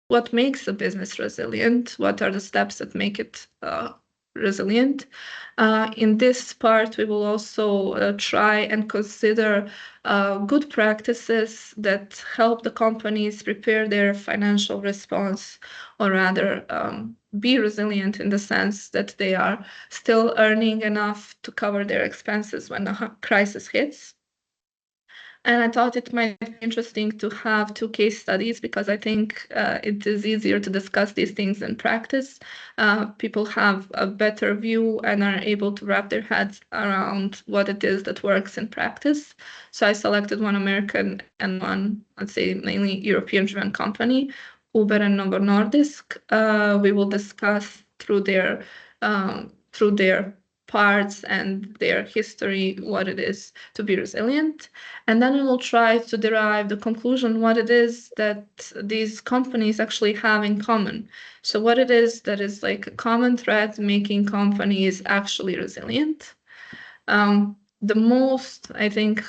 what makes a business resilient, what are the steps that make it resilient. In this part, we will also try and consider good practices that help the companies prepare their financial response, or rather be resilient in the sense that they are still earning enough to cover their expenses when a crisis hits. And I thought it might be interesting to have 2 case studies because I think it is easier to discuss these things in practice. People have a better view and are able to wrap their heads around what it is that works in practice. So I selected one American and one, let's say, mainly European-driven company, Uber and Novo Nordisk. We will discuss through their parts and their history what it is to be resilient. And then we will try to derive the conclusion what it is that these companies actually have in common. So what it is that is like a common thread making companies actually resilient. The most, I think,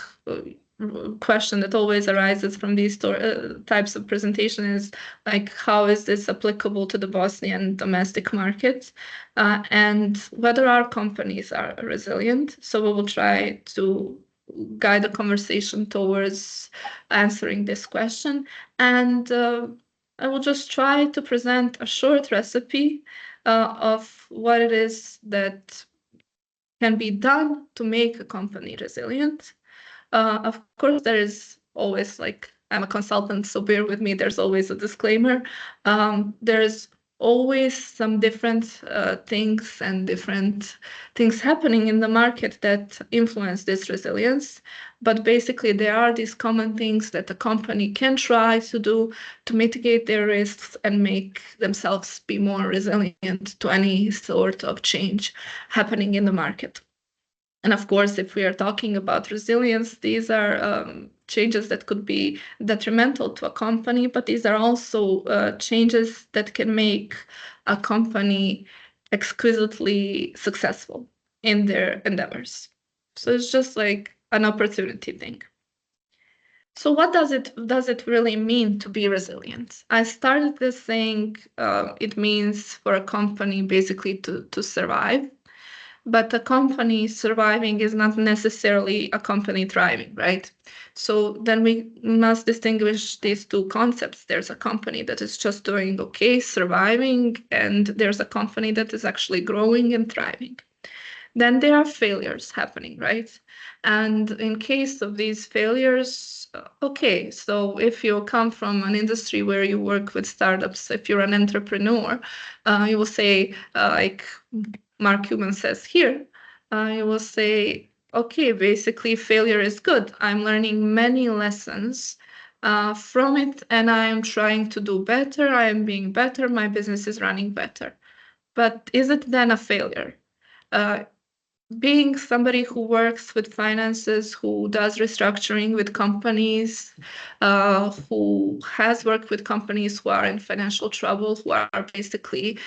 question that always arises from these types of presentation is like, how is this applicable to the Bosnian domestic market, and whether our companies are resilient. So we will try to guide the conversation towards answering this question. And I will just try to present a short recipe of what it is that can be done to make a company resilient. Of course, there is always, like, I'm a consultant, so bear with me, there's always a disclaimer. There's always some different things and different things happening in the market that influence this resilience. But basically, there are these common things that a company can try to do to mitigate their risks and make themselves be more resilient to any sort of change happening in the market. And of course, if we are talking about resilience, these are changes that could be detrimental to a company, but these are also changes that can make a company exquisitely successful in their endeavors. So it's just like an opportunity thing. So what does it really mean to be resilient? I started this saying it means for a company basically to survive. But a company surviving is not necessarily a company thriving, right? So then we must distinguish these 2 concepts. There's a company that is just doing okay, surviving, and there's a company that is actually growing and thriving. Then there are failures happening, right? And in case of these failures, okay, so if you come from an industry where you work with startups, if you're an entrepreneur, you will say, like Mark Cuban says here, you will say, okay, basically failure is good. I'm learning many lessons from it, and I'm trying to do better. I am being better. My business is running better. But is it then a failure? Being somebody who works with finances, who does restructuring with companies, who has worked with companies who are in financial trouble, who are basically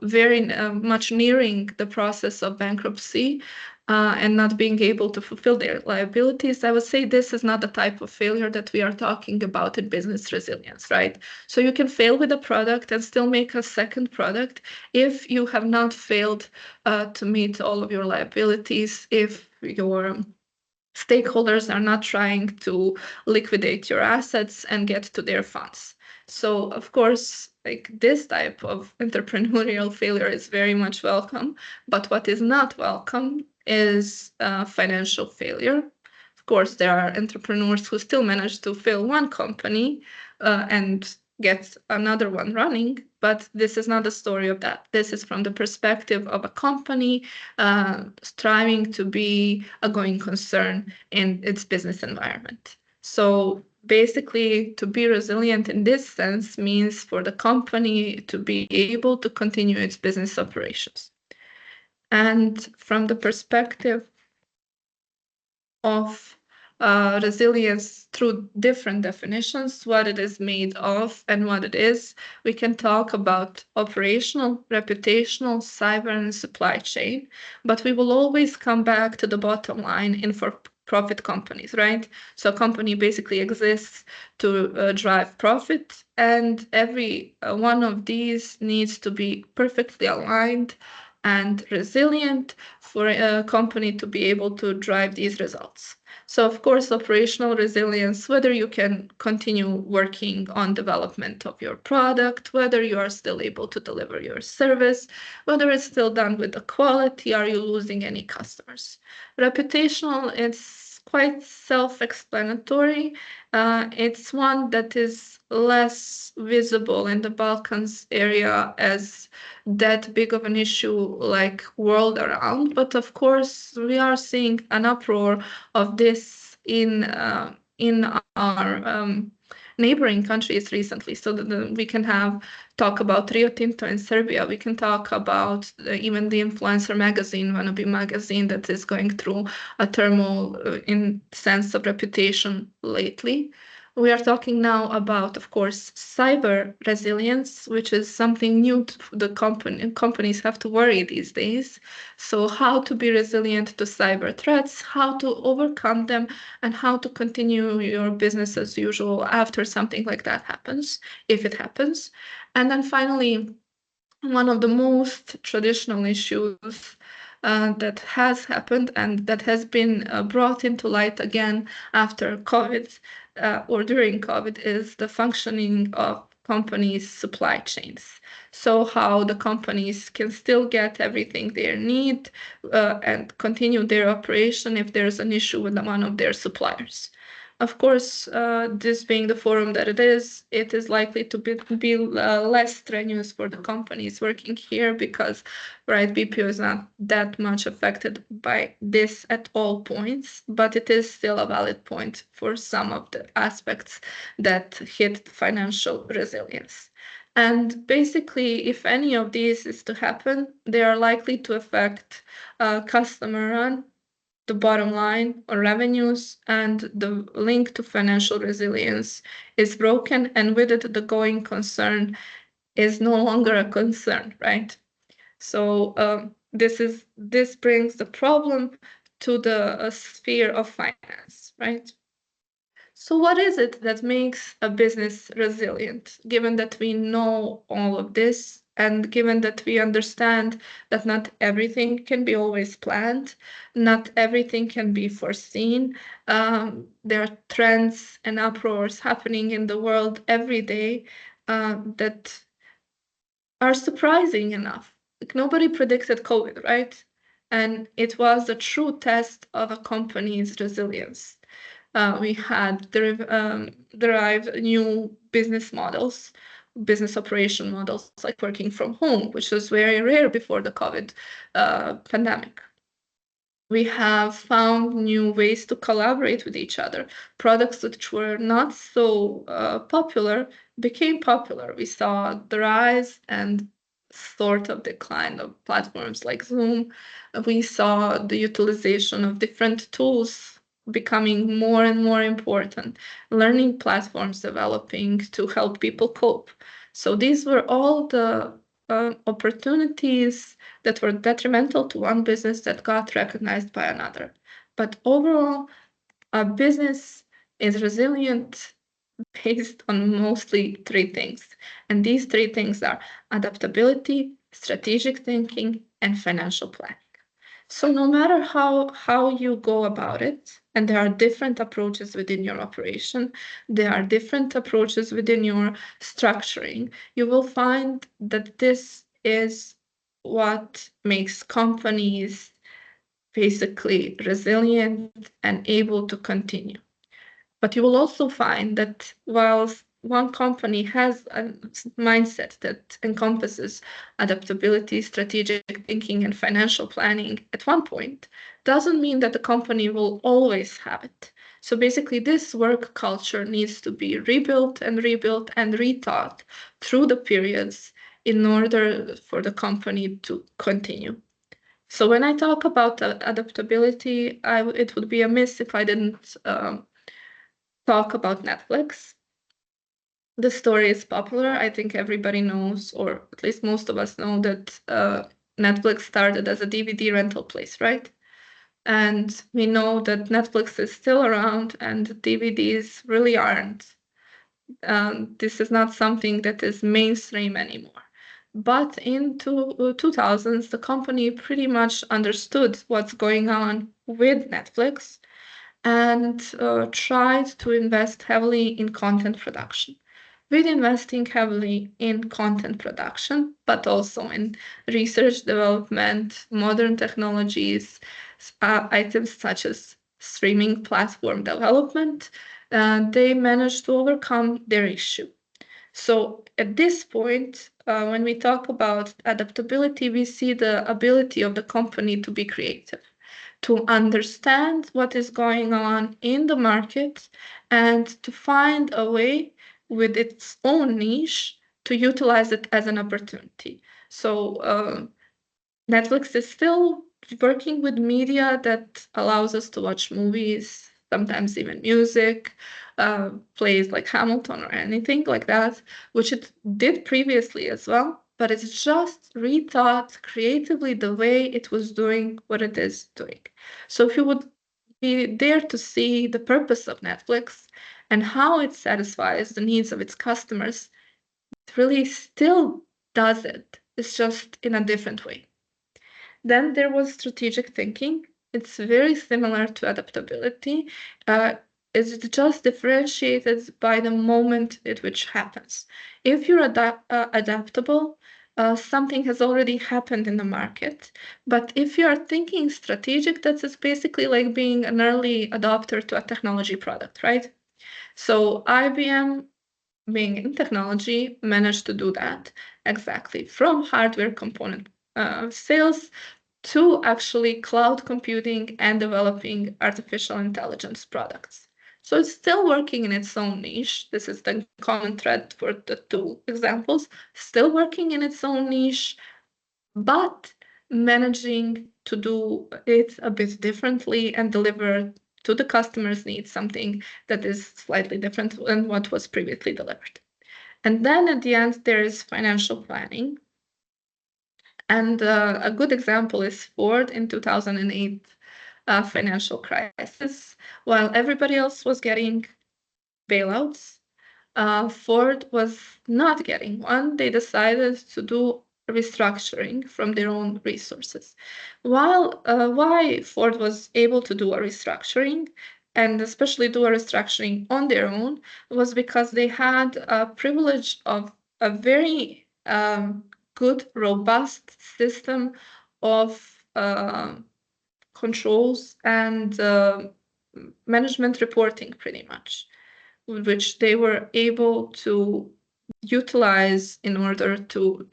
very much nearing the process of bankruptcy, and not being able to fulfill their liabilities, I would say this is not the type of failure that we are talking about in business resilience, right? So you can fail with a product and still make a second product if you have not failed to meet all of your liabilities, if your stakeholders are not trying to liquidate your assets and get to their funds. So, of course, like, this type of entrepreneurial failure is very much welcome, but what is not welcome is financial failure. Of course, there are entrepreneurs who still manage to fail one company and get another one running, but this is not the story of that. This is from the perspective of a company striving to be a going concern in its business environment. So basically, to be resilient in this sense means for the company to be able to continue its business operations. And from the perspective of resilience through different definitions, what it is made of and what it is, we can talk about operational, reputational, cyber, and supply chain, but we will always come back to the bottom line profit companies, right? So a company basically exists to drive profit, and every one of these needs to be perfectly aligned and resilient for a company to be able to drive these results. So of course, operational resilience, whether you can continue working on development of your product, whether you are still able to deliver your service, whether it's still done with the quality, are you losing any customers? Reputational, it's quite self-explanatory. It's one that is less visible in the Balkans area as that big of an issue like world around. But of course, we are seeing an uproar of this in our neighboring countries recently. So that we can talk about Rio Tinto in Serbia. We can talk about even the influencer magazine, Wannabe magazine, that is going through a turmoil in sense of reputation lately. We are talking now about, of course, cyber resilience, which is something new to the companies have to worry these days. So how to be resilient to cyber threats, how to overcome them, and how to continue your business as usual after something like that happens, if it happens. And then finally, one of the most traditional issues that has happened and that has been brought into light again after COVID or during COVID is the functioning of companies' supply chains. So how the companies can still get everything they need and continue their operation if there's an issue with one of their suppliers. Of course, this being the forum that it is likely to be less strenuous for the companies working here because, right, BPO is not that much affected by this at all points, but it is still a valid point for some of the aspects that hit financial resilience. And basically, if any of these is to happen, they are likely to affect customer run, the bottom line or revenues, and the link to financial resilience is broken, and with it the going concern is no longer a concern, right? So this brings the problem to the sphere of finance, right? So what is it that makes a business resilient, given that we know all of this and given that we understand that not everything can be always planned, not everything can be foreseen. There are trends and uproars happening in the world every day that are surprising enough. Like nobody predicted COVID, right? And it was a true test of a company's resilience. We had derived new business models, business operation models, like working from home, which was very rare before the COVID pandemic. We have found new ways to collaborate with each other. Products which were not so popular became popular. We saw the rise and sort of decline of platforms like Zoom. We saw the utilization of different tools becoming more and more important, learning platforms developing to help people cope. So these were all the opportunities that were detrimental to one business that got recognized by another. But overall, a business is resilient based on mostly three things. And these three things are adaptability, strategic thinking, and financial planning. So no matter how you go about it, and there are different approaches within your operation, there are different approaches within your structuring, you will find that this is what makes companies basically resilient and able to continue. But you will also find that whilst one company has a mindset that encompasses adaptability, strategic thinking, and financial planning at one point, doesn't mean that the company will always have it. So basically, this work culture needs to be rebuilt and retaught through the periods in order for the company to continue. So when I talk about adaptability, it would be amiss if I didn't talk about Netflix. The story is popular. I think everybody knows, or at least most of us know, that Netflix started as a DVD rental place, right? And we know that Netflix is still around and DVDs really aren't. This is not something that is mainstream anymore. But in 2000s, the company pretty much understood what's going on with Netflix and tried to invest heavily in content production. With investing heavily in content production, but also in research development, modern technologies, items such as streaming platform development, they managed to overcome their issue. So at this point, when we talk about adaptability, we see the ability of the company to be creative, to understand what is going on in the market, and to find a way with its own niche to utilize it as an opportunity. So Netflix is still working with media that allows us to watch movies, sometimes even music, plays like Hamilton or anything like that, which it did previously as well, but it's just rethought creatively the way it was doing what it is doing. So if you would be there to see the purpose of Netflix and how it satisfies the needs of its customers, it really still does it. It's just in a different way. Then there was strategic thinking. It's very similar to adaptability. It's just differentiated by the moment at which happens. If you're adaptable, something has already happened in the market. But if you are thinking strategic, that's basically like being an early adopter to a technology product, right? So IBM, being in technology, managed to do that exactly from hardware component sales to actually cloud computing and developing artificial intelligence products. So it's still working in its own niche. This is the common thread for the two examples. Still working in its own niche, but managing to do it a bit differently and deliver to the customer's needs something that is slightly different than what was previously delivered. And then at the end, there is financial planning. And a good example is Ford in 2008 financial crisis. While everybody else was getting bailouts, Ford was not getting one. They decided to do restructuring from their own resources. Why Ford was able to do a restructuring, and especially do a restructuring on their own, was because they had a privilege of a very good, robust system of controls and management reporting, pretty much, which they were able to utilize in order to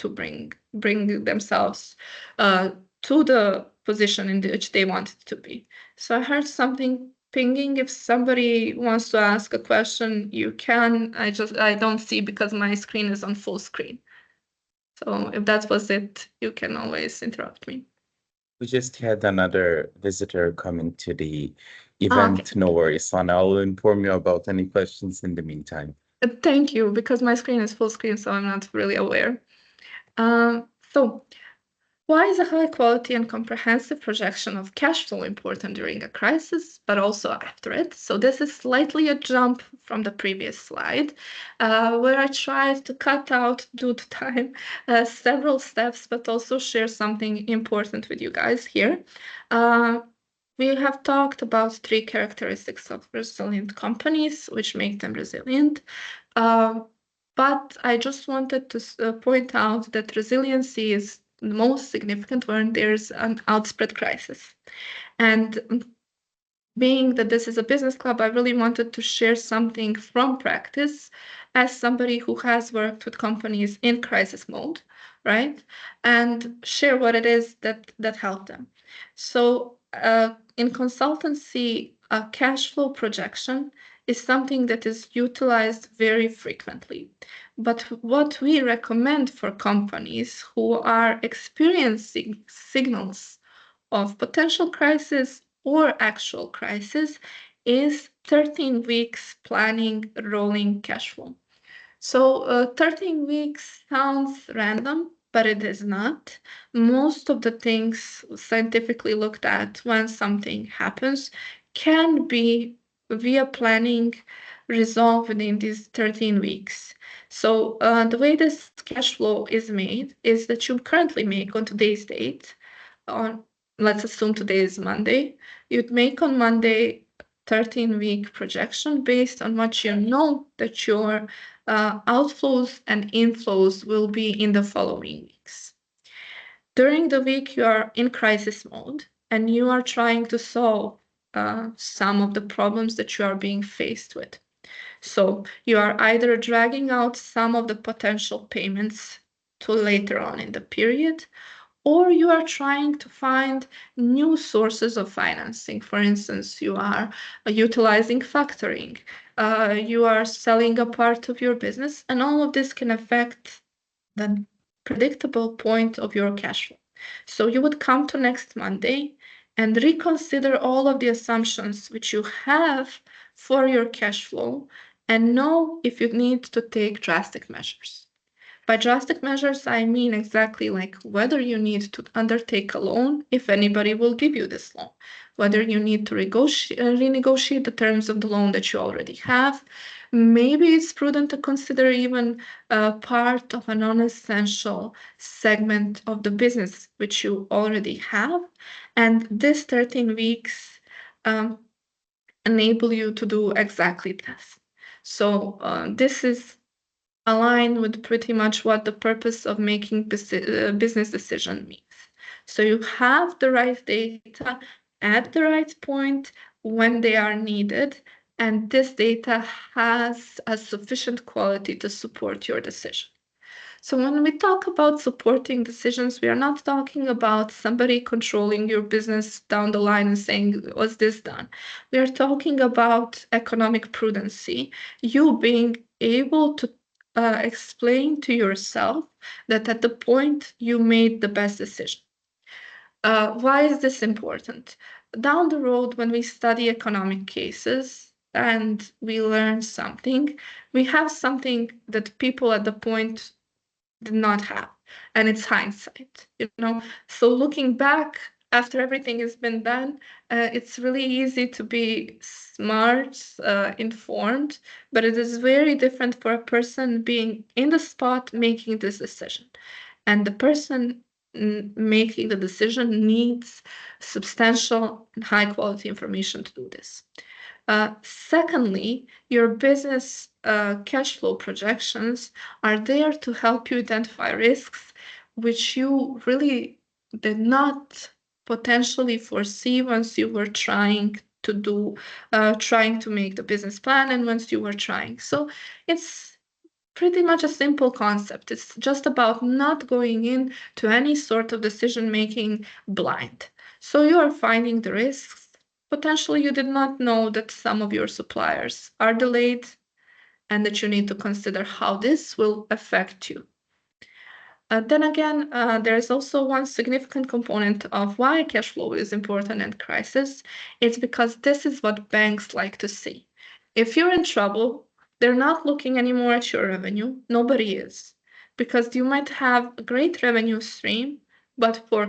bring themselves to the position in which they wanted to be. So I heard something pinging. If somebody wants to ask a question, you can. I don't see because my screen is on full screen. So if that was it, you can always interrupt me. We just had another visitor coming to the Ah, event. okay. No worries, Lana. I'll inform you about any questions in the meantime. Thank you, because my screen is full screen, so I'm not really aware. So why is a high quality and comprehensive projection of cash flow important during a crisis, but also after it? So this is slightly a jump from the previous slide, where I tried to cut out, due to time, several steps, but also share something important with you guys here. We have talked about three characteristics of resilient companies, which make them resilient. But I just wanted to point out that resiliency is the most significant when there's an outspread crisis. And being that this is a business club, I really wanted to share something from practice as somebody who has worked with companies in crisis mode, right? And share what it is that helped them. So in consultancy, a cash flow projection is something that is utilized very frequently. But what we recommend for companies who are experiencing signals of potential crisis or actual crisis is 13 weeks planning rolling cash flow. So 13 weeks sounds random, but it is not. Most of the things scientifically looked at when something happens can be, via planning, resolved within these 13 weeks. So the way this cash flow is made is that you currently make on today's date, on, let's assume today is Monday, you'd make on Monday 13-week projection based on what you know that your outflows and inflows will be in the following weeks. During the week, you are in crisis mode and you are trying to solve some of the problems that you are being faced with. So you are either dragging out some of the potential payments to later on in the period, or you are trying to find new sources of financing. For instance, you are utilizing factoring, you are selling a part of your business, and all of this can affect the predictable point of your cash flow. So you would come to next Monday and reconsider all of the assumptions which you have for your cash flow and know if you need to take drastic measures. By drastic measures, I mean exactly like whether you need to undertake a loan, if anybody will give you this loan, whether you need to renegotiate the terms of the loan that you already have. Maybe it's prudent to consider even part of a non-essential segment of the business which you already have. And this 13 weeks enable you to do exactly this. So this is aligned with pretty much what the purpose of making business decision means. So you have the right data at the right point when they are needed, and this data has a sufficient quality to support your decision. So when we talk about supporting decisions, we are not talking about somebody controlling your business down the line and saying, was this done? We are talking about economic prudency, you being able to explain to yourself that at the point you made the best decision. Why is this important? Down the road, when we study economic cases and we learn something, we have something that people at the point did not have, and it's hindsight, so looking back after everything has been done, it's really easy to be smart, informed, but it is very different for a person being in the spot making this decision, and the person making the decision needs substantial and high quality information to do this. Secondly, your business cash flow projections are there to help you identify risks which you really did not potentially foresee once you were trying to make the business plan and once you were trying. So it's pretty much a simple concept. It's just about not going in to any sort of decision making blind. So you are finding the risks. Potentially, you did not know that some of your suppliers are delayed and that you need to consider how this will affect you. Then again, there is also one significant component of why cash flow is important in crisis. It's because this is what banks like to see. If you're in trouble, they're not looking anymore at your revenue. Nobody is. Because you might have a great revenue stream, but poor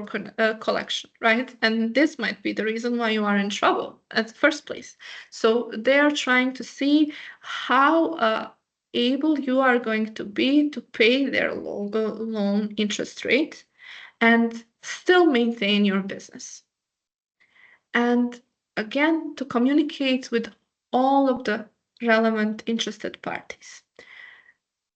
collection, right? And this might be the reason why you are in trouble at the first place. So they are trying to see how able you are going to be to pay their loan interest rate and still maintain your business. And again, to communicate with all of the relevant interested parties.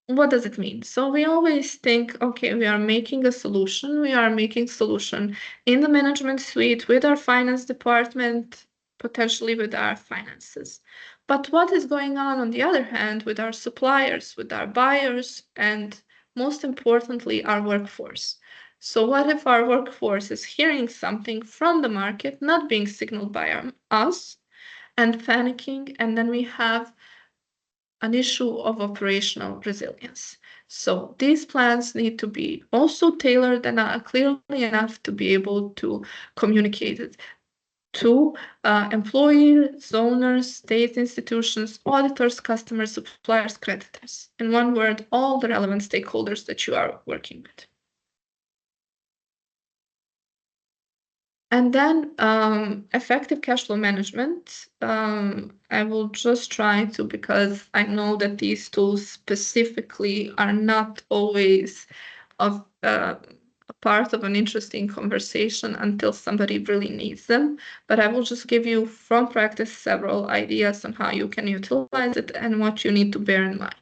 What does it mean? So we always think, okay, we are making a solution. We are making solution in the management suite with our finance department, potentially with our finances. But what is going on the other hand, with our suppliers, with our buyers, and most importantly, our workforce? So what if our workforce is hearing something from the market, not being signaled by us, and panicking, and then we have an issue of operational resilience. So these plans need to be also tailored and clearly enough to be able to communicate it to employees, owners, state institutions, auditors, customers, suppliers, creditors. In one word, all the relevant stakeholders that you are working with. And then effective cash flow management. I will just try to, because I know that these tools specifically are not always of a part of an interesting conversation until somebody really needs them. But I will just give you from practice several ideas on how you can utilize it and what you need to bear in mind.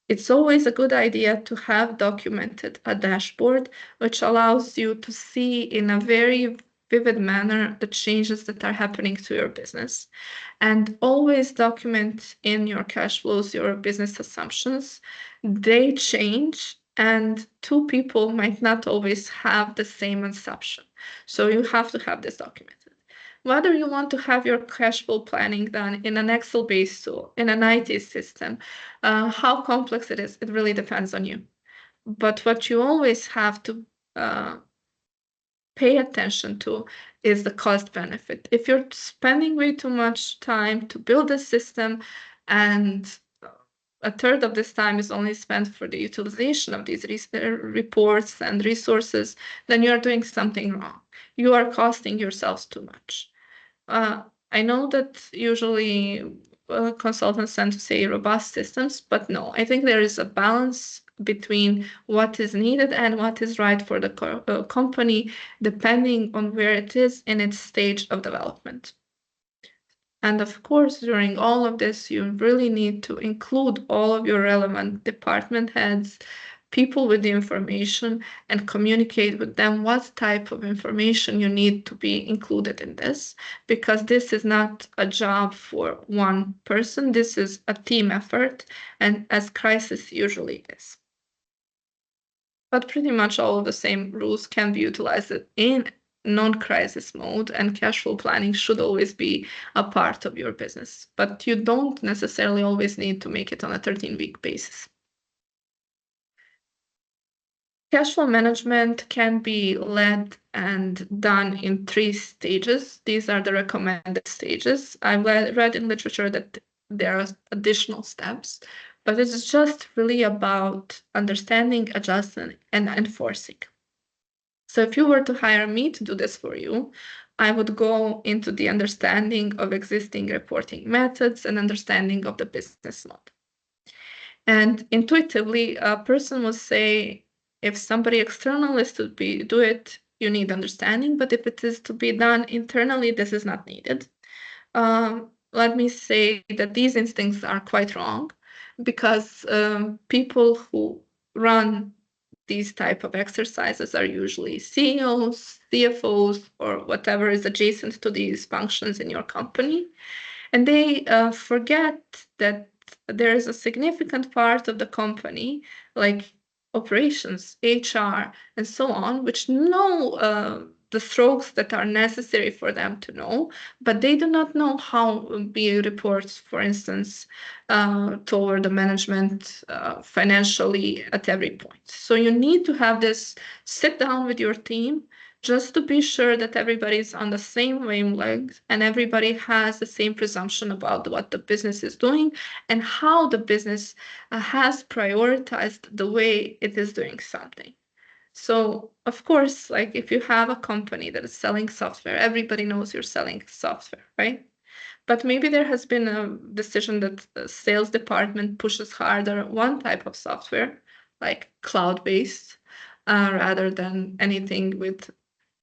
It's always a good idea to have documented a dashboard, which allows you to see in a very vivid manner the changes that are happening to your business. And always document in your cash flows your business assumptions. They change, and two people might not always have the same assumption. So you have to have this documented. Whether you want to have your cash flow planning done in an Excel-based tool, in an IT system, how complex it is, it really depends on you. But what you always have to pay attention to is the cost benefit. If you're spending way too much time to build a system and a third of this time is only spent for the utilization of these reports and resources, then you are doing something wrong. You are costing yourselves too much. I know that usually consultants tend to say robust systems, but no, I think there is a balance between what is needed and what is right for the company, depending on where it is in its stage of development. And of course, during all of this, you really need to include all of your relevant department heads, people with the information, and communicate with them what type of information you need to be included in this, because this is not a job for one person. This is a team effort, and as crisis usually is. But pretty much all of the same rules can be utilized in non-crisis mode, and cash flow planning should always be a part of your business. But you don't necessarily always need to make it on a 13-week basis. Cash flow management can be led and done in 3 stages. These are the recommended stages. I've read in literature that there are additional steps, but it's just really about understanding, adjusting, and enforcing. So if you were to hire me to do this for you, I would go into the understanding of existing reporting methods and understanding of the business model. And intuitively, a person would say, if somebody external is to do it, you need understanding. But if it is to be done internally, this is not needed. Let me say that these instincts are quite wrong, because people who run these type of exercises are usually CEOs, CFOs, or whatever is adjacent to these functions in your company. And they forget that there is a significant part of the company, like operations, HR, and so on, which know the strokes that are necessary for them to know, but they do not know how BA reports, for instance, toward the management financially at every point. So you need to have this sit down with your team just to be sure that everybody's on the same wavelength and everybody has the same presumption about what the business is doing and how the business has prioritized the way it is doing something. So, of course, like if you have a company that is selling software, everybody knows you're selling software, right? But maybe there has been a decision that the sales department pushes harder one type of software, like cloud-based, rather than anything with,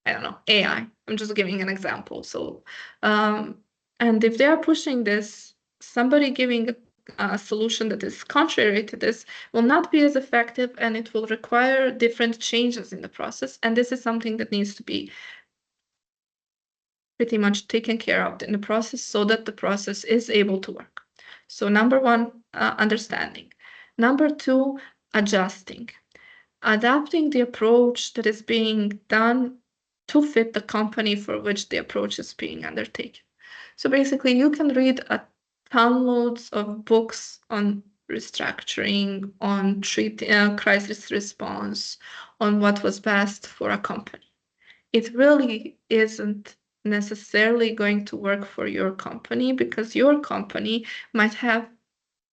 I don't know, AI. I'm just giving an example. So, and if they are pushing this, somebody giving a solution that is contrary to this will not be as effective, and it will require different changes in the process. And this is something that needs to be pretty much taken care of in the process so that the process is able to work. So number one, understanding. Number two, adjusting. Adapting the approach that is being done to fit the company for which the approach is being undertaken. So basically, you can read a downloads of books on restructuring, on crisis response, on what was best for a company. It really isn't necessarily going to work for your company, because your company might have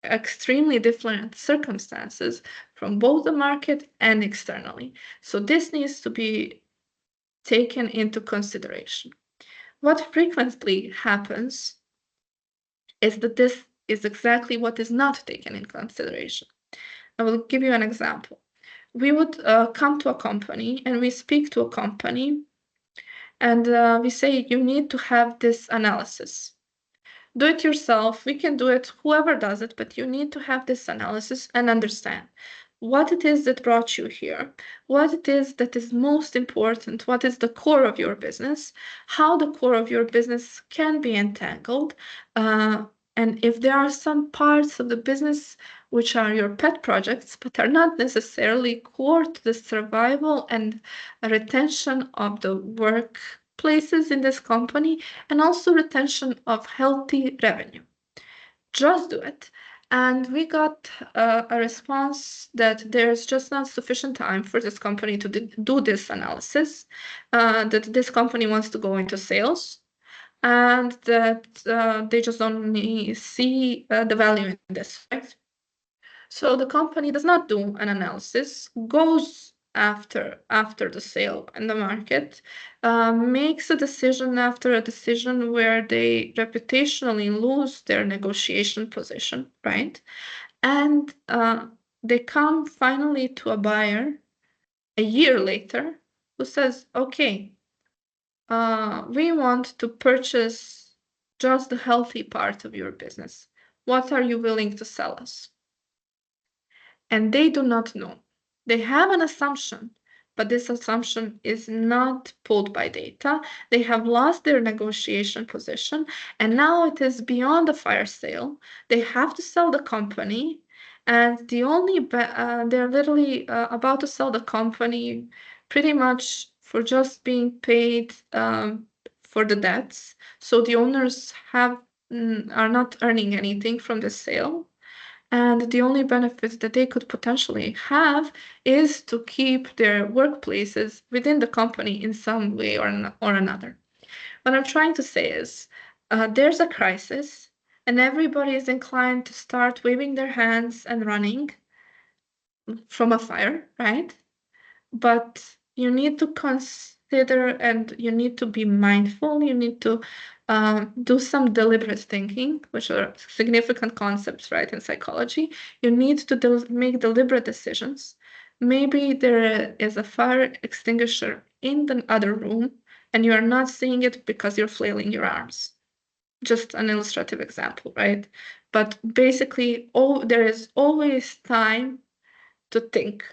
extremely different circumstances from both the market and externally. So this needs to be taken into consideration. What frequently happens is that this is exactly what is not taken in consideration. I will give you an example. We would come to a company and we speak to a company and we say, you need to have this analysis. Do it yourself. We can do it, whoever does it, but you need to have this analysis and understand what it is that brought you here, what it is that is most important, what is the core of your business, how the core of your business can be entangled, and if there are some parts of the business which are your pet projects, but are not necessarily core to the survival and retention of the workplaces in this company, and also retention of healthy revenue. Just do it. And we got a response that there's just not sufficient time for this company to do this analysis, that this company wants to go into sales, and that they just don't see the value in this, right? So the company does not do an analysis, goes after the sale in the market, makes a decision after a decision where they reputationally lose their negotiation position, right? And they come finally to a buyer a year later who says, okay, we want to purchase just the healthy part of your business. What are you willing to sell us? And they do not know. They have an assumption, but this assumption is not pulled by data. They have lost their negotiation position, and now it is beyond a fire sale. They have to sell the company, and they're literally about to sell the company pretty much for just being paid for the debts. So the owners are not earning anything from the sale. And the only benefit that they could potentially have is to keep their workplaces within the company in some way or another. What I'm trying to say is there's a crisis, and everybody is inclined to start waving their hands and running from a fire, right? But you need to consider and you need to be mindful. You need to do some deliberate thinking, which are significant concepts, right, in psychology. You need to make deliberate decisions. Maybe there is a fire extinguisher in the other room, and you are not seeing it because you're flailing your arms. Just an illustrative example, right? But basically, there is always time to think.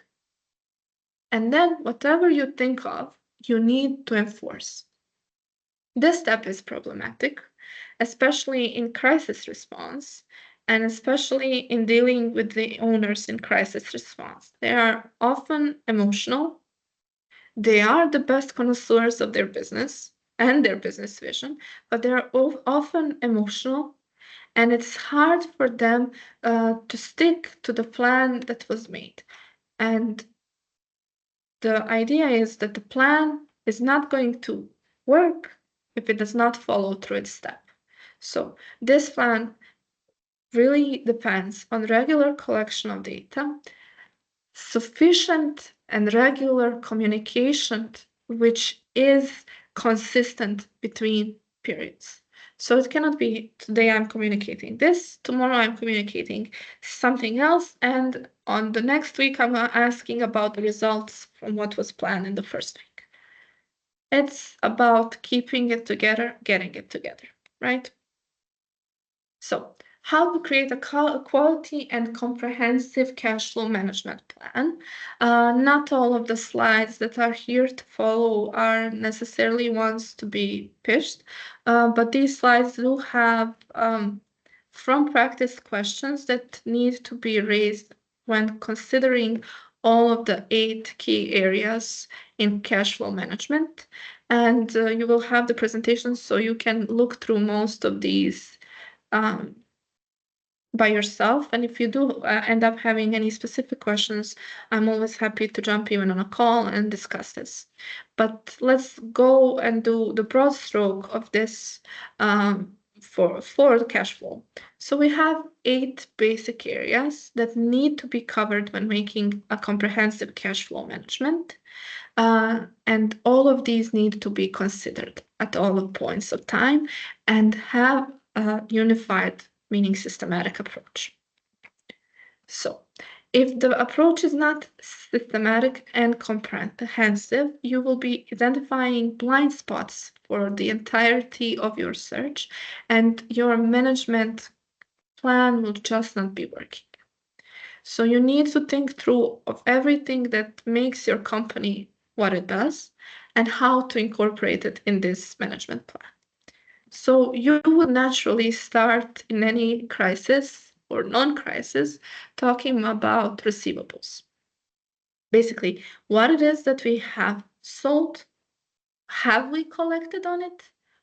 And then whatever you think of, you need to enforce. This step is problematic, especially in crisis response, and especially in dealing with the owners in crisis response. They are often emotional. They are the best connoisseurs of their business and their business vision, but they are often emotional, and it's hard for them to stick to the plan that was made. And the idea is that the plan is not going to work if it does not follow through its step. So this plan really depends on regular collection of data, sufficient and regular communication, which is consistent between periods. So it cannot be today I'm communicating this, tomorrow I'm communicating something else, and on the next week I'm asking about the results from what was planned in the first week. It's about keeping it together, getting it together, right? So how to create a quality and comprehensive cash flow management plan. Not all of the slides that are here to follow are necessarily ones to be pitched, but these slides do have from practice questions that need to be raised when considering all of the 8 key areas in cash flow management. And you will have the presentation so you can look through most of these by yourself. And if you do end up having any specific questions, I'm always happy to jump even on a call and discuss this. But let's go and do the broad stroke of this for the cash flow. So we have 8 basic areas that need to be covered when making a comprehensive cash flow management. And all of these need to be considered at all points of time and have a unified, meaning systematic approach. So, if the approach is not systematic and comprehensive, you will be identifying blind spots for the entirety of your search, and your management plan will just not be working. So you need to think through of everything that makes your company what it does and how to incorporate it in this management plan. So you would naturally start in any crisis or non-crisis talking about receivables. Basically, what it is that we have sold, have we collected on it?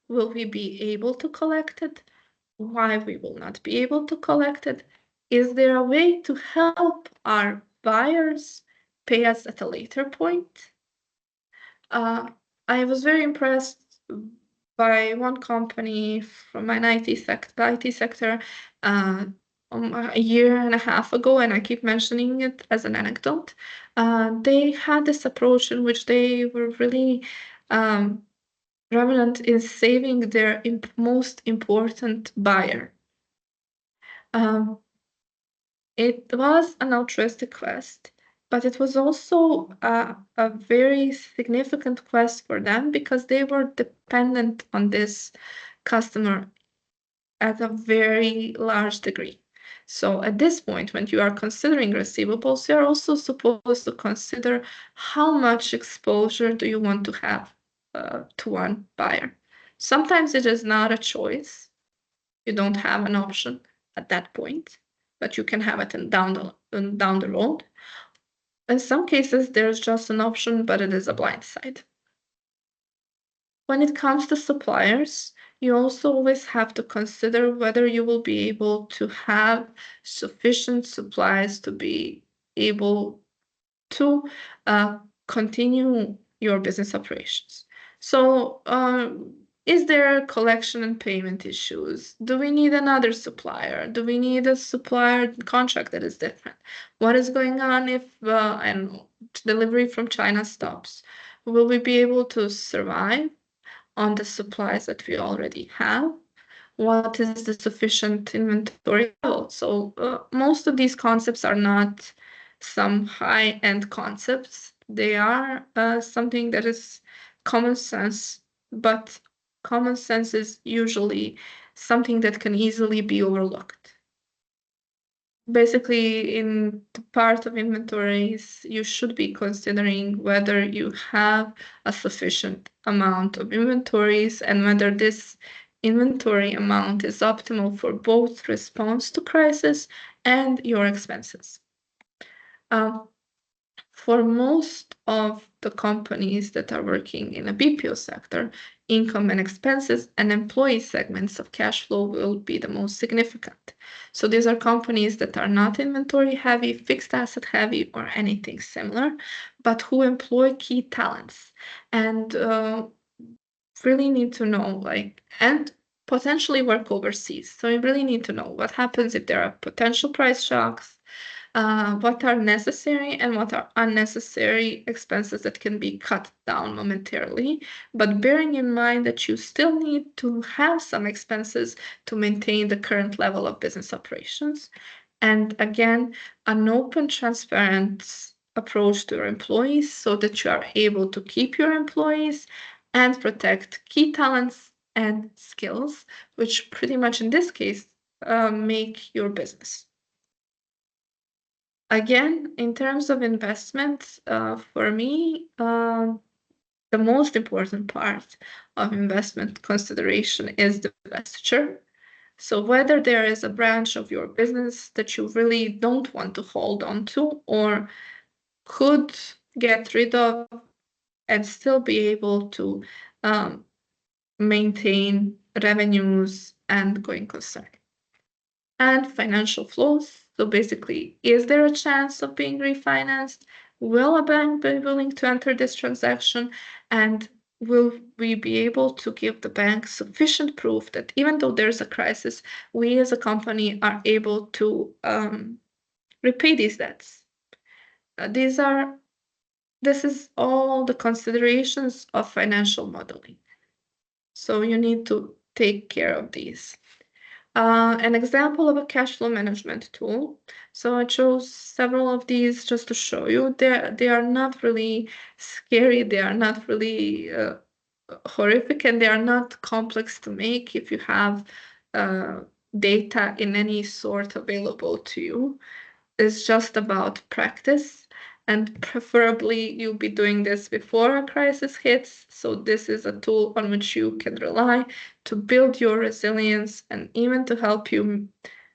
Will we be able to collect it? Why we will not be able to collect it? Is there a way to help our buyers pay us at a later point? I was very impressed by one company from an IT sector a year and a half ago, and I keep mentioning it as an anecdote. They had this approach in which they were really prevalent in saving their most important buyer. It was an altruistic quest, but it was also a very significant quest for them because they were dependent on this customer at a very large degree. So at this point, when you are considering receivables, you're also supposed to consider how much exposure do you want to have to one buyer. Sometimes it is not a choice. You don't have an option at that point, but you can have it down the road. In some cases, there's just an option, but it is a blind side. When it comes to suppliers, you also always have to consider whether you will be able to have sufficient supplies to be able to continue your business operations. So, is there collection and payment issues? Do we need another supplier? Do we need a supplier contract that is different? What is going on if I don't know, delivery from China stops? Will we be able to survive on the supplies that we already have? What is the sufficient inventory level? So most of these concepts are not some high-end concepts. They are something that is common sense, but common sense is usually something that can easily be overlooked. Basically, in the part of inventories, you should be considering whether you have a sufficient amount of inventories and whether this inventory amount is optimal for both response to crisis and your expenses. For most of the companies that are working in a BPO sector, income and expenses and employee segments of cash flow will be the most significant. So these are companies that are not inventory heavy, fixed asset heavy, or anything similar, but who employ key talents and really need to know, and potentially work overseas. So you really need to know what happens if there are potential price shocks, what are necessary and what are unnecessary expenses that can be cut down momentarily, but bearing in mind that you still need to have some expenses to maintain the current level of business operations. And again, an open, transparent approach to your employees so that you are able to keep your employees and protect key talents and skills, which pretty much in this case make your business. Again, in terms of investments, for me, the most important part of investment consideration is the divestiture. So whether there is a branch of your business that you really don't want to hold on to or could get rid of and still be able to maintain revenues and going concern. And financial flows. So basically, is there a chance of being refinanced? Will a bank be willing to enter this transaction? And will we be able to give the bank sufficient proof that even though there's a crisis, we as a company are able to repay these debts? This is all the considerations of financial modeling. So you need to take care of these. An example of a cash flow management tool. So I chose several of these just to show you. They are not really scary. They are not really horrific, and they are not complex to make if you have data in any sort available to you. It's just about practice, and preferably you'll be doing this before a crisis hits. So this is a tool on which you can rely to build your resilience and even to help you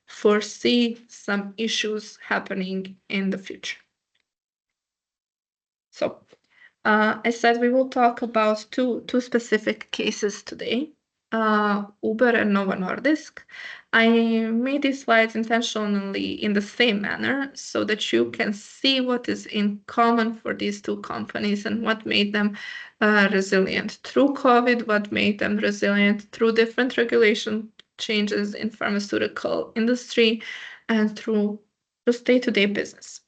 foresee some issues happening in the future. So I said we will talk about two specific cases today, Uber and Novo Nordisk. I made these slides intentionally in the same manner so that you can see what is in common for these two companies and what made them resilient through COVID, what made them resilient through different regulation changes in pharmaceutical industry, and through just day-to-day business.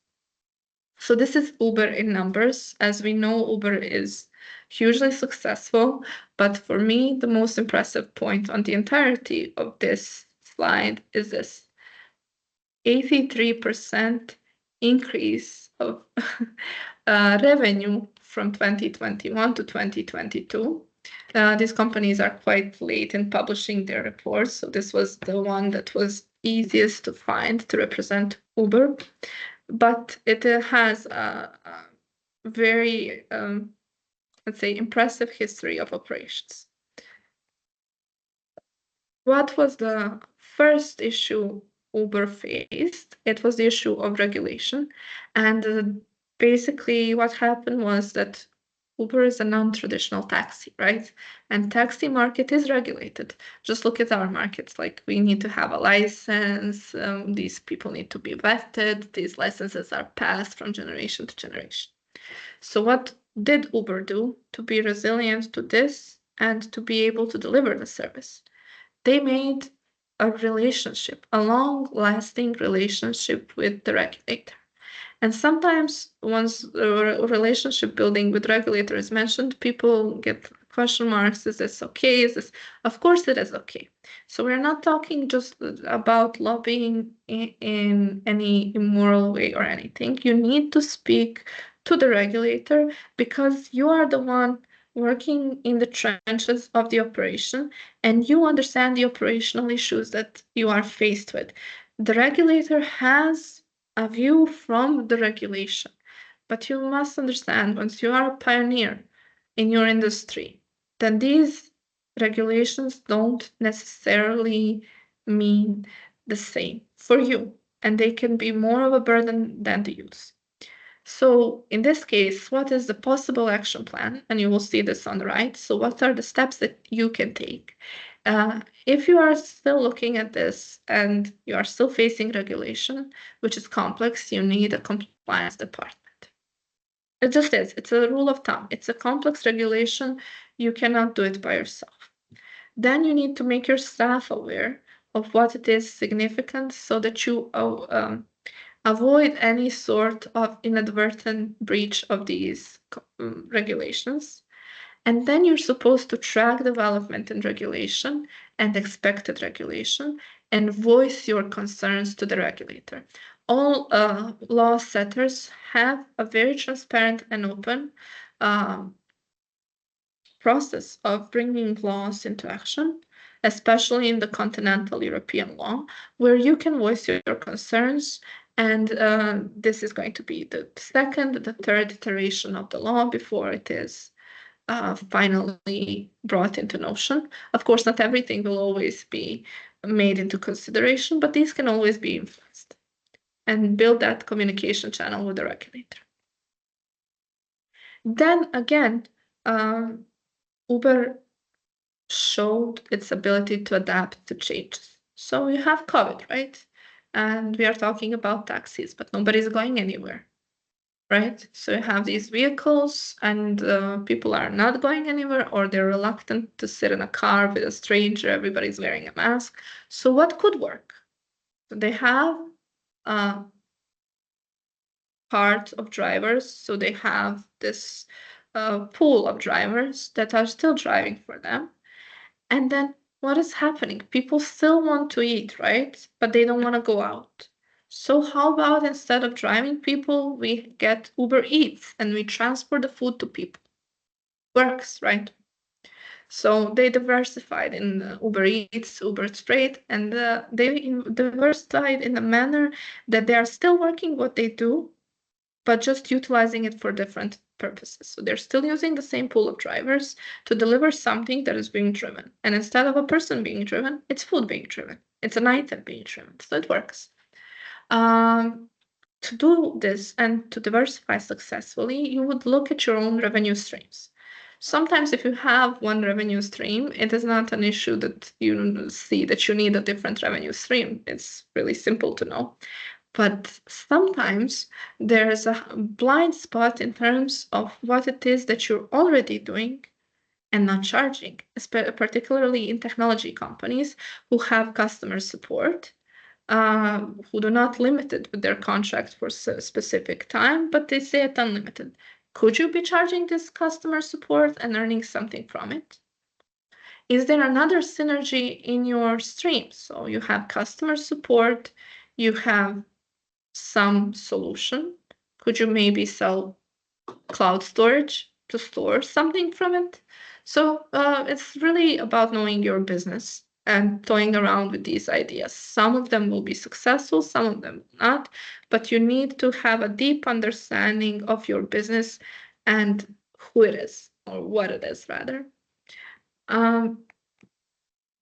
So this is Uber in numbers. As we know, Uber is hugely successful, but for me, the most impressive point on the entirety of this slide is this 83% increase of revenue from 2021 to 2022. These companies are quite late in publishing their reports, so this was the one that was easiest to find to represent Uber. But it has a very, let's say, impressive history of operations. What was the first issue Uber faced? It was the issue of regulation. And basically what happened was that Uber is a non-traditional taxi, right? And taxi market is regulated. Just look at our markets. Like, we need to have a license. These people need to be vetted. These licenses are passed from generation to generation. So what did Uber do to be resilient to this and to be able to deliver the service? They made a relationship, a long-lasting relationship with the regulator. And sometimes once the relationship building with regulator is mentioned, people get question marks. Is this okay? Is this? Of course it is okay. So we're not talking just about lobbying in any immoral way or anything. You need to speak to the regulator because you are the one working in the trenches of the operation and you understand the operational issues that you are faced with. The regulator has a view from the regulation. But you must understand, once you are a pioneer in your industry, then these regulations don't necessarily mean the same for you, and they can be more of a burden than the use. So in this case, what is the possible action plan? And you will see this on the right. So what are the steps that you can take? If you are still looking at this and you are still facing regulation, which is complex, you need a compliance department. It just is. It's a rule of thumb. It's a complex regulation. You cannot do it by yourself. Then you need to make your staff aware of what it is significant so that you avoid any sort of inadvertent breach of these regulations. And then you're supposed to track development in regulation and expected regulation and voice your concerns to the regulator. All law setters have a very transparent and open process of bringing laws into action, especially in the continental European law, where you can voice your concerns. And this is going to be the second, the third iteration of the law before it is finally brought into notion. Of course, not everything will always be made into consideration, but these can always be influenced and build that communication channel with the regulator. Then again, Uber showed its ability to adapt to changes. So you have COVID, right? And we are talking about taxis, but nobody's going anywhere, right? So you have these vehicles and people are not going anywhere, or they're reluctant to sit in a car with a stranger, everybody's wearing a mask. So what could work? So they have a part of drivers, so they have this pool of drivers that are still driving for them. And then what is happening? People still want to eat, right? But they don't want to go out. So how about instead of driving people, we get Uber Eats and we transfer the food to people? Works, right? So they diversified in Uber Eats, Uber Freight, and diversified in a manner that they are still working what they do, but just utilizing it for different purposes. So they're still using the same pool of drivers to deliver something that is being driven. And instead of a person being driven, it's food being driven. It's an item being driven. So it works. To do this and to diversify successfully, you would look at your own revenue streams. Sometimes if you have one revenue stream, it is not an issue that you see that you need a different revenue stream. It's really simple to know. But sometimes there's a blind spot in terms of what it is that you're already doing and not charging, particularly in technology companies who have customer support, who do not limit it with their contract for a specific time, but they say it unlimited. Could you be charging this customer support and earning something from it? Is there another synergy in your stream? So you have customer support, you have some solution. Could you maybe sell cloud storage to store something from it? So it's really about knowing your business and toying around with these ideas. Some of them will be successful, some of them will not, but you need to have a deep understanding of your business and who it is, or what it is rather.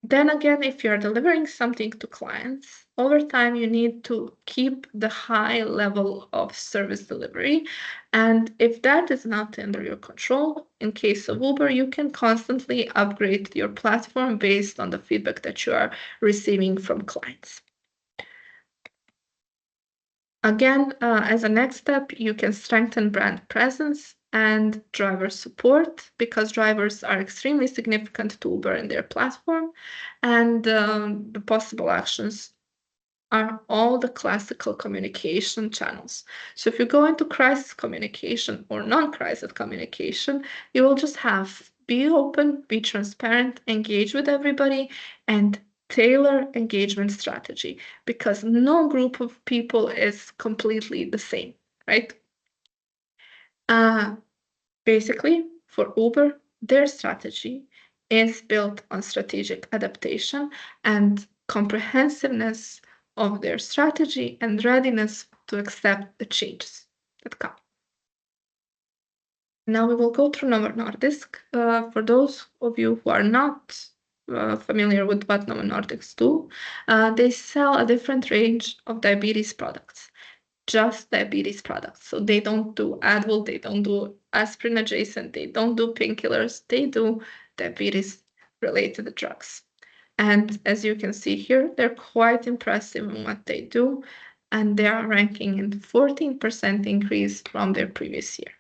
Then again, if you're delivering something to clients, over time you need to keep the high level of service delivery. And if that is not under your control, in case of Uber, you can constantly upgrade your platform based on the feedback that you are receiving from clients. Again, as a next step, you can strengthen brand presence and driver support, because drivers are extremely significant to Uber in their platform. And the possible actions are all the classical communication channels. So if you go into crisis communication or non-crisis communication, you will just have be open, be transparent, engage with everybody, and tailor engagement strategy, because no group of people is completely the same, right? Basically, for Uber, their strategy is built on strategic adaptation and comprehensiveness of their strategy and readiness to accept the changes that come. Now we will go through Novo Nordisk. For those of you who are not familiar with what Novo Nordisk do, they sell a different range of diabetes products, just diabetes products. So they don't do Advil, they don't do aspirin adjacent, they don't do painkillers, they do diabetes related drugs. And as you can see here, they're quite impressive in what they do, and they are ranking in 14% increase from their previous year,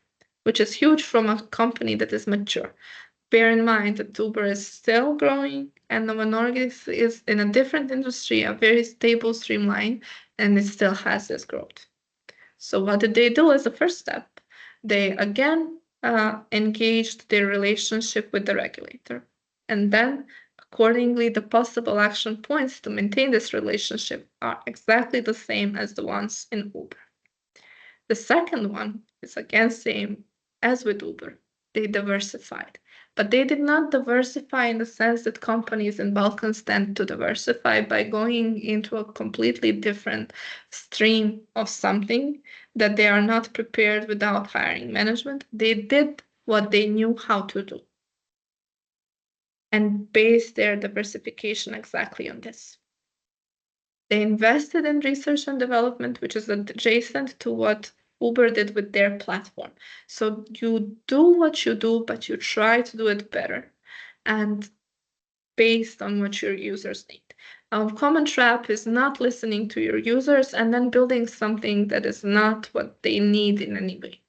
which is huge from a company that is mature. Bear in mind that Uber is still growing and Novo Nordisk is in a different industry, a very stable, streamline, and it still has this growth. So what did they do as a first step? They again engaged their relationship with the regulator. And then accordingly, the possible action points to maintain this relationship are exactly the same as the ones in Uber. The second one is again same as with Uber. They diversified. But they did not diversify in the sense that companies in Balkans tend to diversify by going into a completely different stream of something that they are not prepared without hiring management. They did what they knew how to do and based their diversification exactly on this. They invested in research and development, which is adjacent to what Uber did with their platform. So you do what you do, but you try to do it better and based on what your users need. A common trap is not listening to your users and then building something that is not what they need in any way.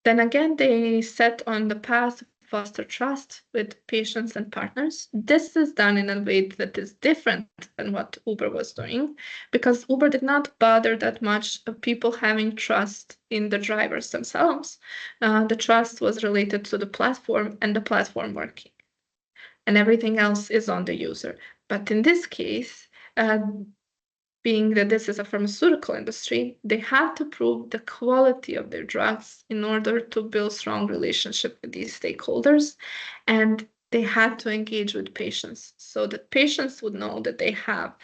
Then again, they set on the path to foster trust with patients and partners. This is done in a way that is different than what Uber was doing, because Uber did not bother that much of people having trust in the drivers themselves. The trust was related to the platform and the platform working, and everything else is on the user. But in this case, being that this is a pharmaceutical industry, they had to prove the quality of their drugs in order to build strong relationship with these stakeholders. And they had to engage with patients so that patients would know that they have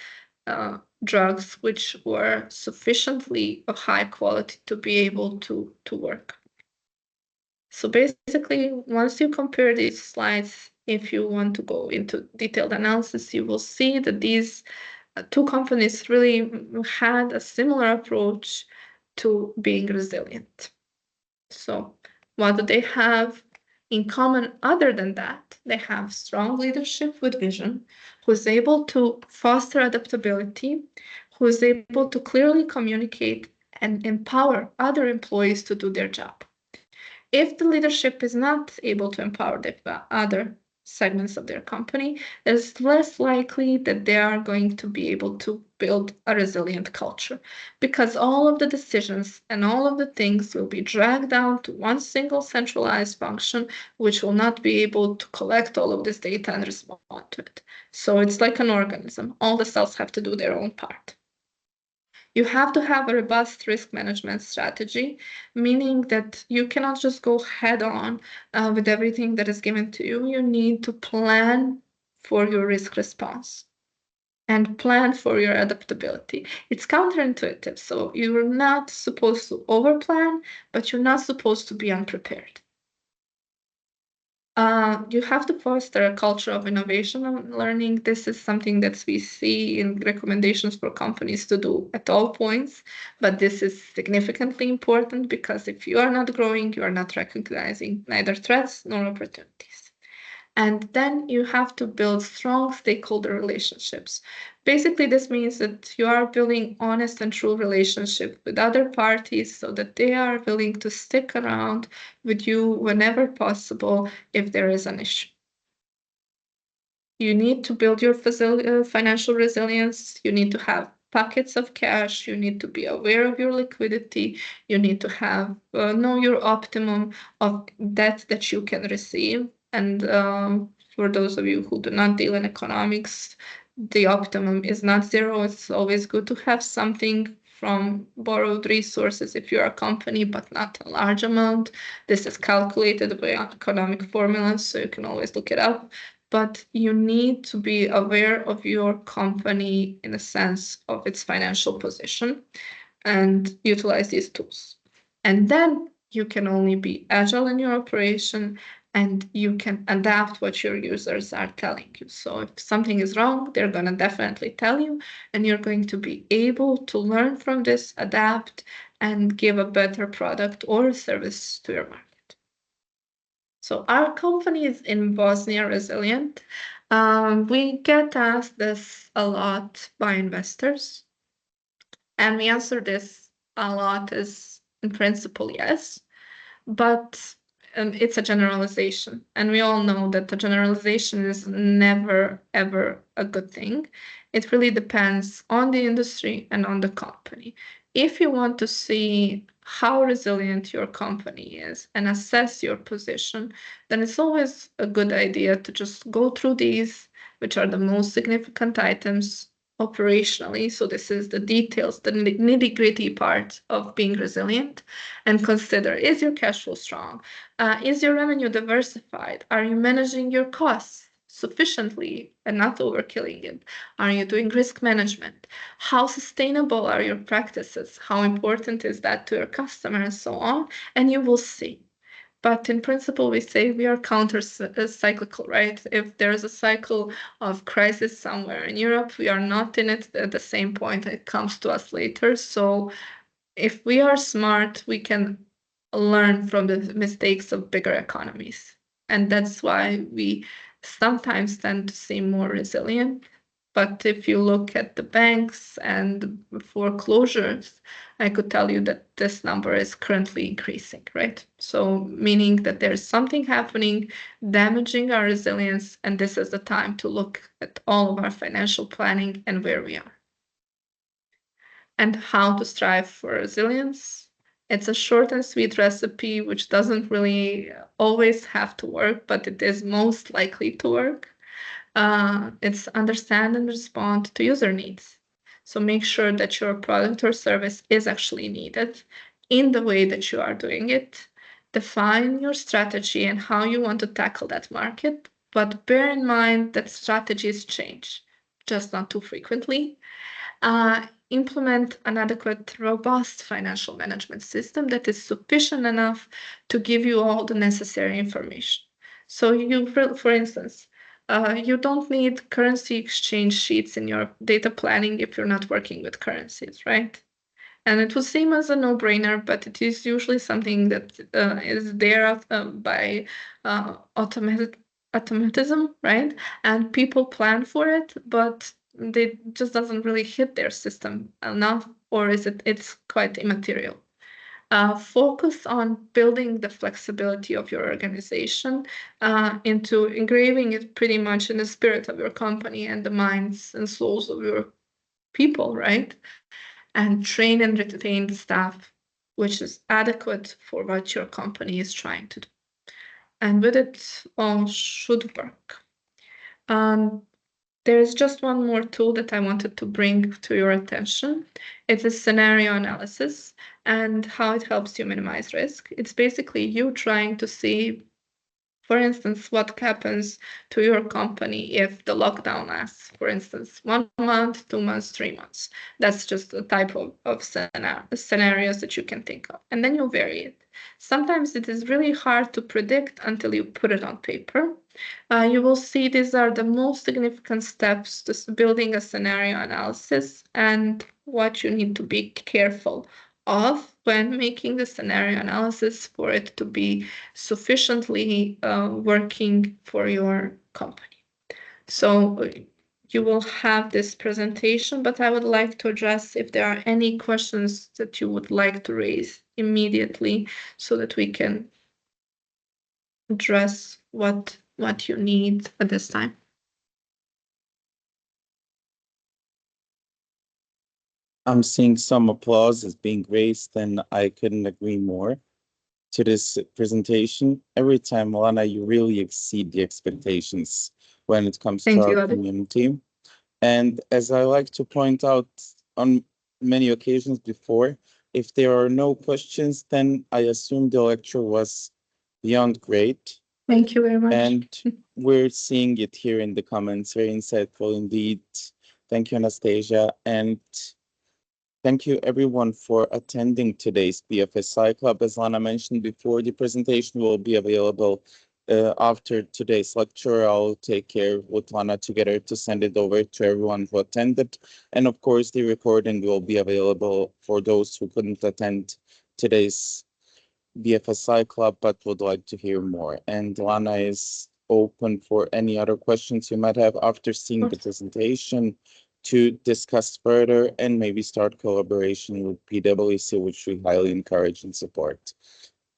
drugs which were sufficiently of high quality to be able to work. So basically, once you compare these slides, if you want to go into detailed analysis, you will see that these two companies really had a similar approach to being resilient. So what do they have in common other than that? They have strong leadership with vision, who is able to foster adaptability, who is able to clearly communicate and empower other employees to do their job. If the leadership is not able to empower the other segments of their company, it's less likely that they are going to be able to build a resilient culture, because all of the decisions and all of the things will be dragged down to one single centralized function, which will not be able to collect all of this data and respond to it. So it's like an organism. All the cells have to do their own part. You have to have a robust risk management strategy, meaning that you cannot just go head on with everything that is given to you. You need to plan for your risk response and plan for your adaptability. It's counterintuitive. So you're not supposed to overplan, but you're not supposed to be unprepared. You have to foster a culture of innovation and learning. This is something that we see in recommendations for companies to do at all points, but this is significantly important because if you are not growing, you are not recognizing neither threats nor opportunities. And then you have to build strong stakeholder relationships. Basically, this means that you are building honest and true relationships with other parties so that they are willing to stick around with you whenever possible if there is an issue. You need to build your financial resilience. You need to have pockets of cash. You need to be aware of your liquidity. You need to have know your optimum of debt that you can receive. And for those of you who do not deal in economics, the optimum is not zero. It's always good to have something from borrowed resources if you're a company, but not a large amount. This is calculated by economic formulas, so you can always look it up. But you need to be aware of your company in a sense of its financial position and utilize these tools. And then you can only be agile in your operation and you can adapt what your users are telling you. So if something is wrong, they're going to definitely tell you, and you're going to be able to learn from this, adapt, and give a better product or service to your market. So our company is in Bosnia resilient. We get asked this a lot by investors, and we answer this a lot as in principle, yes, but it's a generalization. And we all know that the generalization is never, ever a good thing. It really depends on the industry and on the company. If you want to see how resilient your company is and assess your position, then it's always a good idea to just go through these, which are the most significant items operationally. So this is the details, the nitty-gritty part of being resilient, and consider, is your cash flow strong? Is your revenue diversified? Are you managing your costs sufficiently and not overkilling it? Are you doing risk management? How sustainable are your practices? How important is that to your customer, and so on? And you will see. But in principle, we say we are counter-cyclical, right? If there's a cycle of crisis somewhere in Europe, we are not in it at the same point. It comes to us later. So if we are smart, we can learn from the mistakes of bigger economies. And that's why we sometimes tend to seem more resilient But if you look at the banks and foreclosures, I could tell you that this number is currently increasing, right? So meaning that there's something happening, damaging our resilience, and this is the time to look at all of our financial planning and where we are. And how to strive for resilience. It's a short and sweet recipe, which doesn't really always have to work, but it is most likely to work. It's understand and respond to user needs. So make sure that your product or service is actually needed in the way that you are doing it. Define your strategy and how you want to tackle that market, but bear in mind that strategies change, just not too frequently. Implement an adequate, robust financial management system that is sufficient enough to give you all the necessary information. So you, for instance, you don't need currency exchange sheets in your data planning if you're not working with currencies, right? And it would seem as a no-brainer, but it is usually something that is there by automatism, right? And people plan for it, but they just doesn't really hit their system enough, or it's quite immaterial. Focus on building the flexibility of your organization into engraving it pretty much in the spirit of your company and the minds and souls of your people, right? And train and retain the staff, which is adequate for what your company is trying to do. And with it, all should work. There is just one more tool that I wanted to bring to your attention. It's a scenario analysis and how it helps you minimize risk. It's basically you trying to see, for instance, what happens to your company if the lockdown lasts, for instance, 1 month, 2 months, 3 months. That's just the type of scenarios that you can think of. And then you vary it. Sometimes it is really hard to predict until you put it on paper. You will see these are the most significant steps to building a scenario analysis and what you need to be careful of when making the scenario analysis for it to be sufficiently working for your company. So you will have this presentation, but I would like to address if there are any questions that you would like to raise immediately so that we can address what you need at this time. I'm seeing some applause is being raised, and I couldn't agree more to this presentation. Every time, Lana, you really exceed the expectations when it comes to our community. And as I like to point out on many occasions before, if there are no questions, then I assume the lecture was beyond great. Thank you very much. And we're seeing it here in the comments. Very insightful indeed. Thank you, Anastasia. And thank you everyone for attending today's BFSI Club. As Lana mentioned before, the presentation will be available after today's lecture. I'll take care with Lana together to send it over to everyone who attended. And of course, the recording will be available for those who couldn't attend today's BFSI Club but would like to hear more. And Lana is open for any other questions you might have after seeing the presentation to discuss further and maybe start collaboration with PwC, which we highly encourage and support.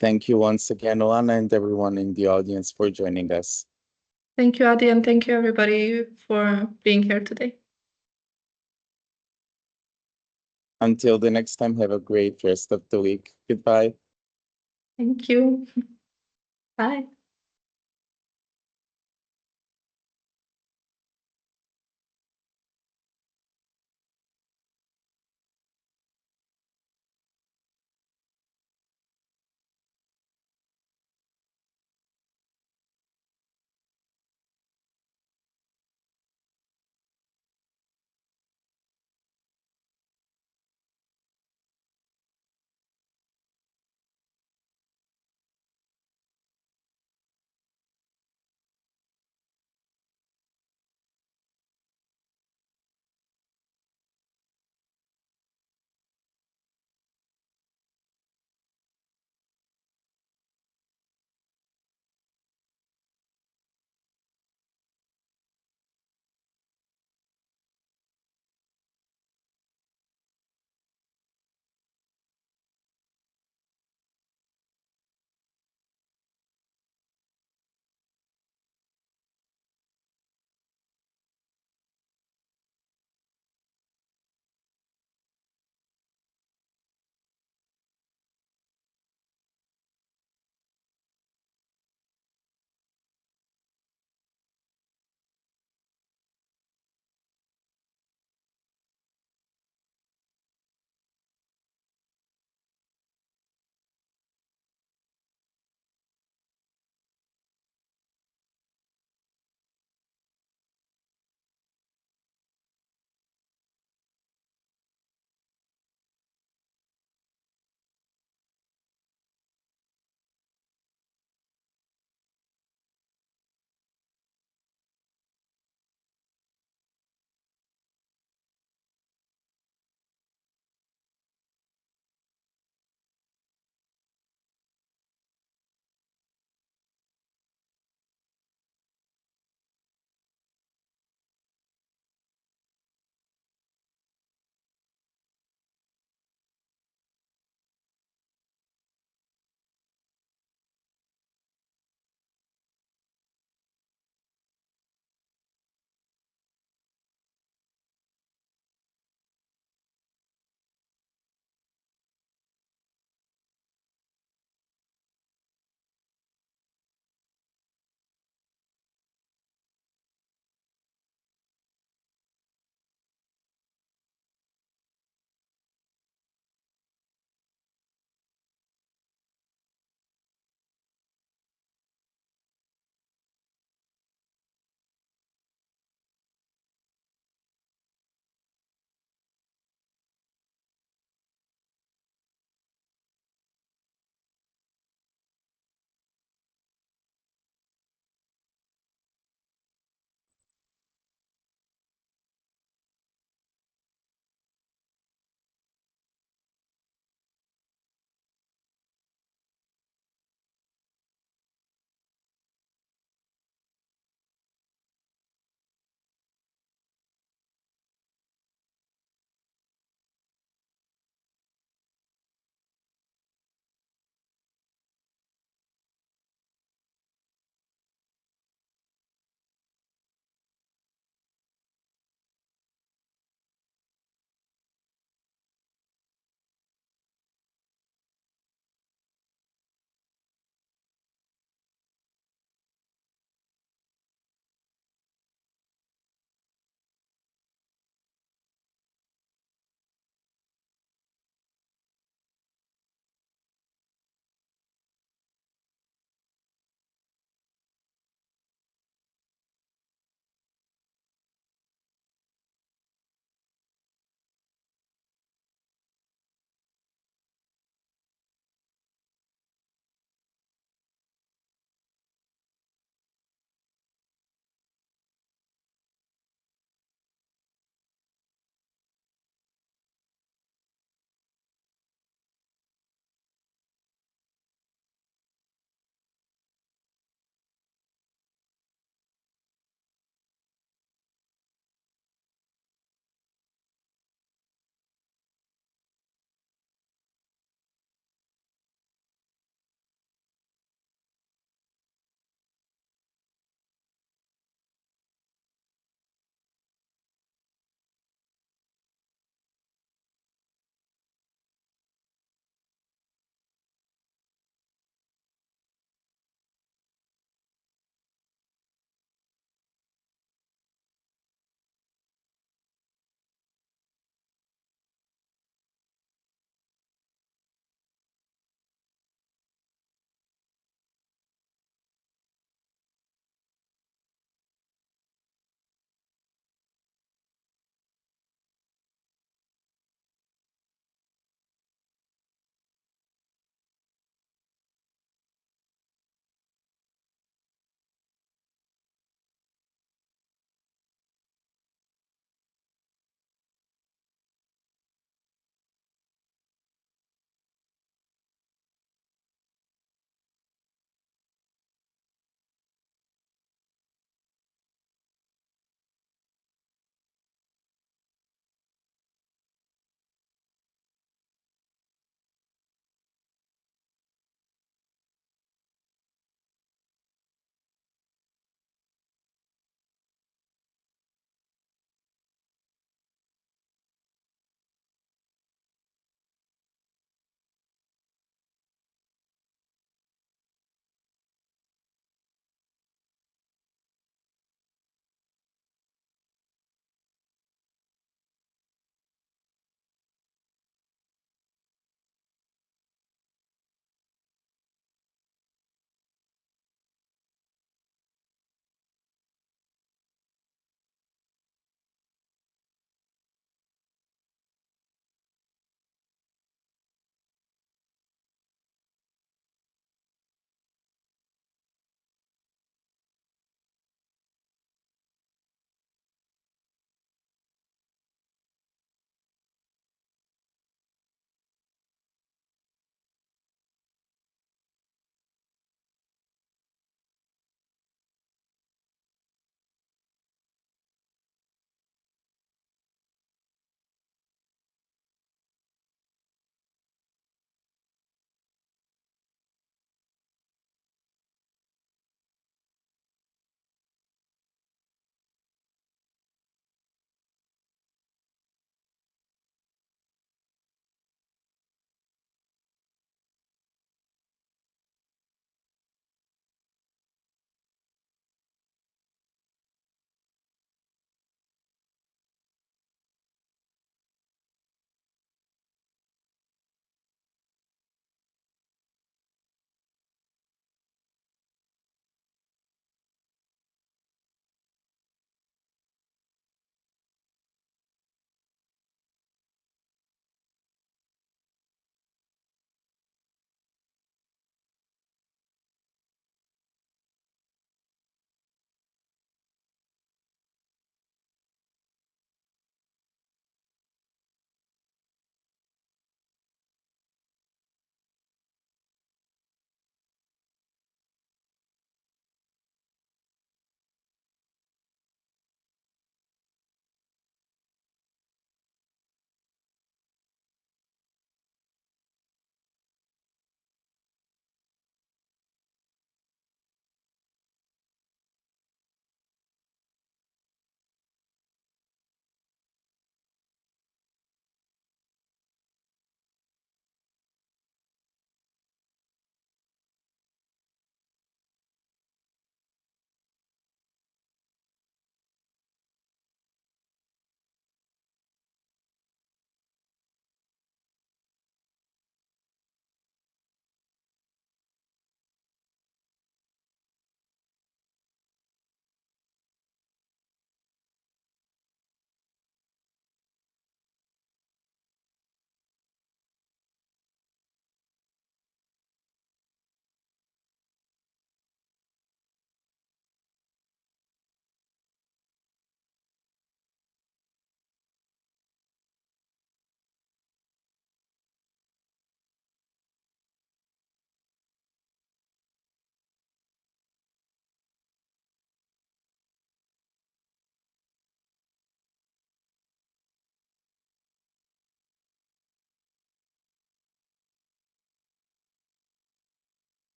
Thank you once again, Lana, and everyone in the audience for joining us. Thank you, Adi, and thank you everybody for being here today. Until the next time, have a great rest of the week. Goodbye. Thank you. Bye.